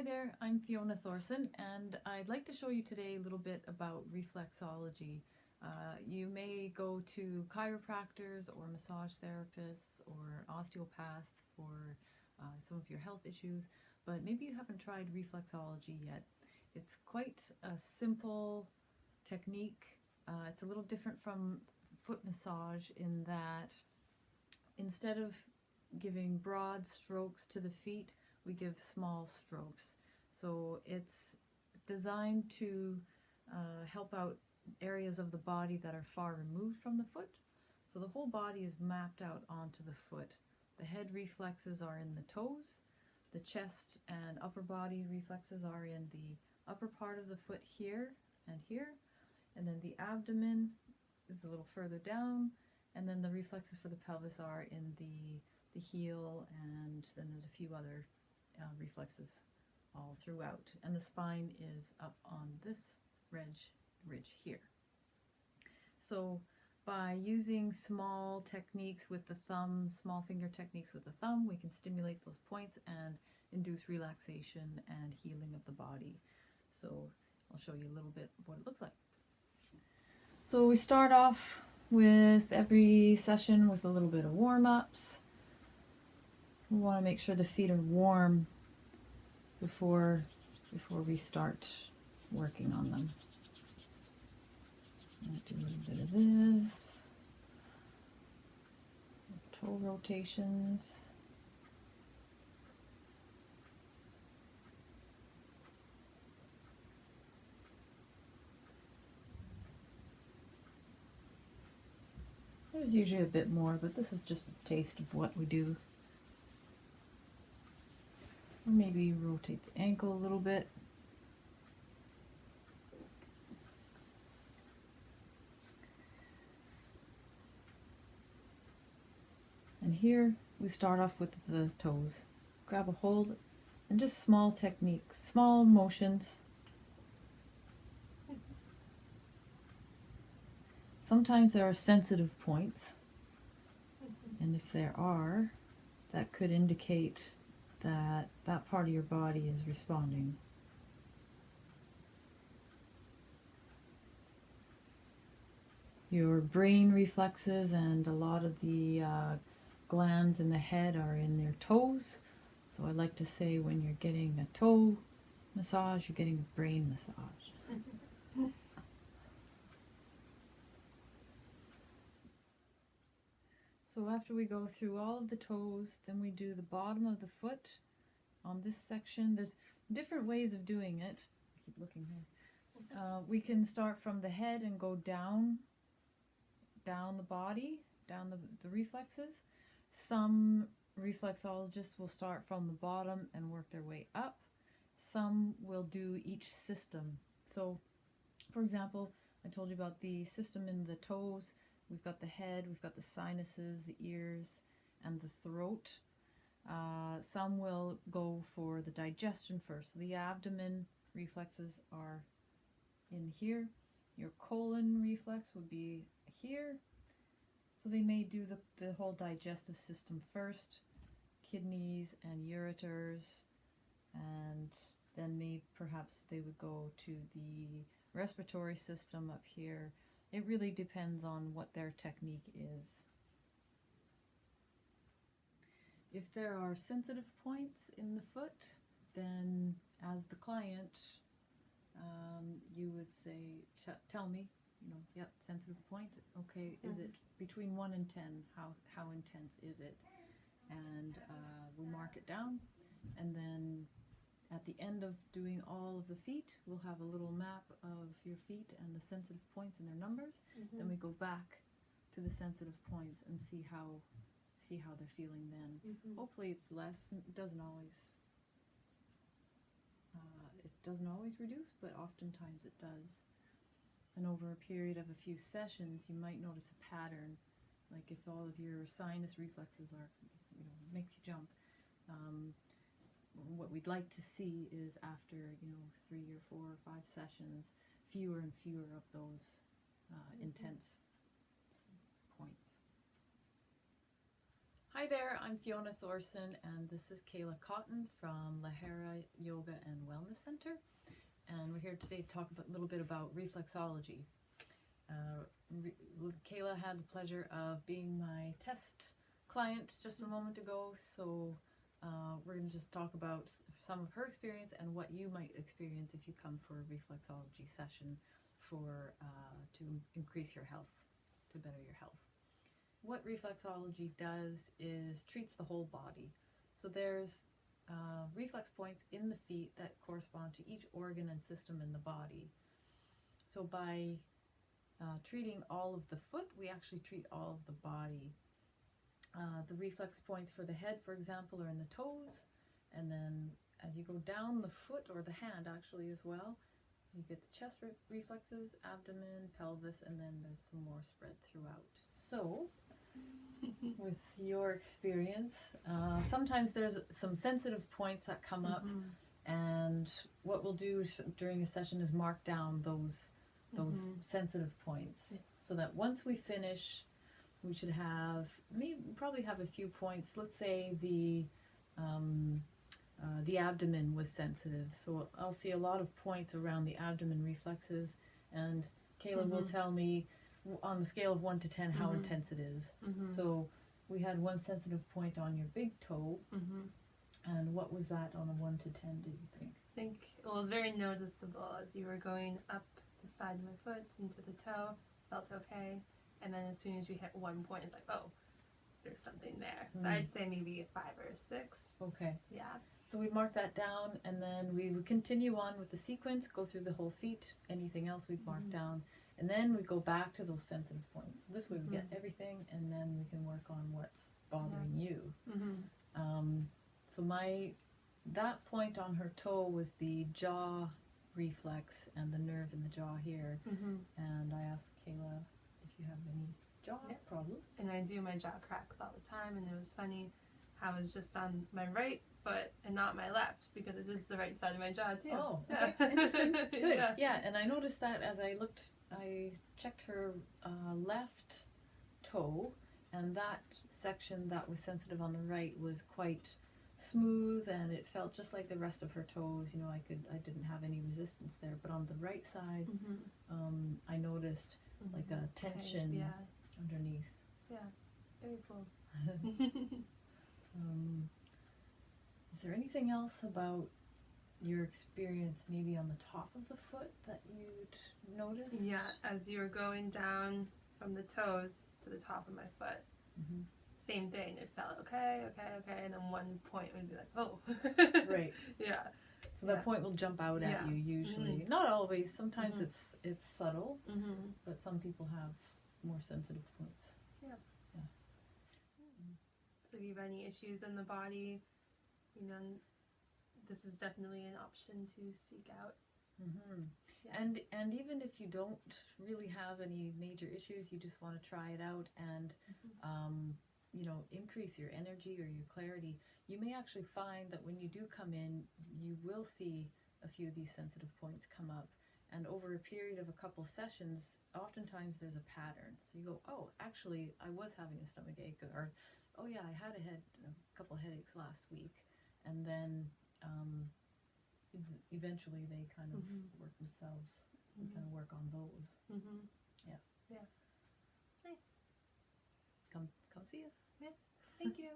Hi there, I'm Fiona Thorson, and I'd like to show you today a little bit about reflexology. You may go to chiropractors or massage therapists or osteopaths for some of your health issues, but maybe you haven't tried reflexology yet. It's quite a simple technique. It's a little different from foot massage in that instead of giving broad strokes to the feet, we give small strokes. So it's designed to help out areas of the body that are far removed from the foot. So the whole body is mapped out onto the foot. The head reflexes are in the toes. The chest and upper body reflexes are in the upper part of the foot here and here. And then the abdomen is a little further down. And then the reflexes for the pelvis are in the heel, and then there's a few other reflexes all throughout. And the spine is up on this ridge here. So by using small techniques with the thumb, small finger techniques with the thumb, we can stimulate those points and induce relaxation and healing of the body. So I'll show you a little bit of what it looks like. So we start off with every session with a little bit of warm-ups. We want to make sure the feet are warm before we start working on them. I'll do a little bit of this. Toe rotations. There's usually a bit more, but this is just a taste of what we do. Or maybe rotate the ankle a little bit. And here we start off with the toes. Grab a hold and just small techniques, small motions. Sometimes there are sensitive points, and if there are, that could indicate that that part of your body is responding. Your brain reflexes and a lot of the glands in the head are in their toes. So I like to say when you're getting a toe massage, you're getting a brain massage. So after we go through all of the toes, then we do the bottom of the foot on this section. There's different ways of doing it. I keep looking here. We can start from the head and go down the body, down the reflexes. Some reflexologists will start from the bottom and work their way up. Some will do each system. So, for example, I told you about the system in the toes. We've got the head, we've got the sinuses, the ears, and the throat. Some will go for the digestion first. So the abdomen reflexes are in here. Your colon reflex would be here. So they may do the whole digestive system first, kidneys and ureters, and then perhaps they would go to the respiratory system up here. It really depends on what their technique is. If there are sensitive points in the foot, then as the client, you would say, tell me, yeah, sensitive point. Okay, is it between 1 and 10? How intense is it? And we mark it down, and then at the end of doing all of the feet, we'll have a little map of your feet and the sensitive points and their numbers. Then we go back to the sensitive points and see how they're feeling then. Hopefully it's less. It doesn't always reduce, but oftentimes it does. And over a period of a few sessions, you might notice a pattern, like if all of your sinus reflexes are, makes you jump. What we'd like to see is after 3 or 4 or 5 sessions, fewer and fewer of those intense points. Hi there, I'm Fiona Thorson, and this is Kayla Cotton from Lahara Yoga and Wellness Center, and we're here today to talk a little bit about reflexology. Kayla had the pleasure of being my test client just a moment ago, so we're going to just talk about some of her experience and what you might experience if you come for a reflexology session for to increase your health, to better your health. What reflexology does is treats the whole body. So there's reflex points in the feet that correspond to each organ and system in the body. So by treating all of the foot, we actually treat all of the body. The reflex points for the head, for example, are in the toes, and then as you go down the foot, or the hand actually as well, you get the chest reflexes, abdomen, pelvis, and then there's some more spread throughout. So with your experience, sometimes there's some sensitive points that come up, and what we'll do during a session is mark down those sensitive points, so that once we finish, we should have probably have a few points. Let's say the abdomen was sensitive, so I'll see a lot of points around the abdomen reflexes, and Kayla will tell me on the scale of 1 to 10 how intense it is. So we had one sensitive point on your big toe, and what was that on a 1 to 10, do you think? I think it was very noticeable as you were going up the side of my foot into the toe, felt okay, and then as soon as you hit one point, it's like, oh, there's something there. So I'd say maybe a 5 or a 6. Okay. Yeah. So we mark that down, and then we would continue on with the sequence, go through the whole feet, anything else we'd mark down, and then we go back to those sensitive points. So this way we get everything, and then we can work on what's bothering you. So that point on her toe was the jaw reflex and the nerve in the jaw here, and I asked Kayla if you have any jaw problems. And I do, my jaw cracks all the time, and it was funny how it was just on my right foot and not my left, because it is the right side of my jaw too. Oh, okay. Interesting. Good. Yeah, and I noticed that as I checked her left toe, and that section that was sensitive on the right was quite smooth, and it felt just like the rest of her toes. You know, I didn't have any resistance there, but on the right side, I noticed like a tension underneath. Yeah, very cool. Is there anything else about your experience maybe on the top of the foot that you'd noticed? Yeah, as you were going down from the toes to the top of my foot, same thing. It felt okay, and then one point would be like, oh. Right. Yeah. So that point will jump out at you usually. Not always. Sometimes it's subtle, but some people have more sensitive points. Yeah. So if you have any issues in the body, you know, this is definitely an option to seek out. And even if you don't really have any major issues, you just want to try it out and you know, increase your energy or your clarity, you may actually find that when you do come in, you will see a few of these sensitive points come up, and over a period of a couple sessions, oftentimes there's a pattern. So you go, oh, actually I was having a stomach ache, or oh yeah, I had a couple headaches last week, and then eventually they kind of work themselves. We kind of work on those. Yeah. Nice. Come see us. Yes. Thank you.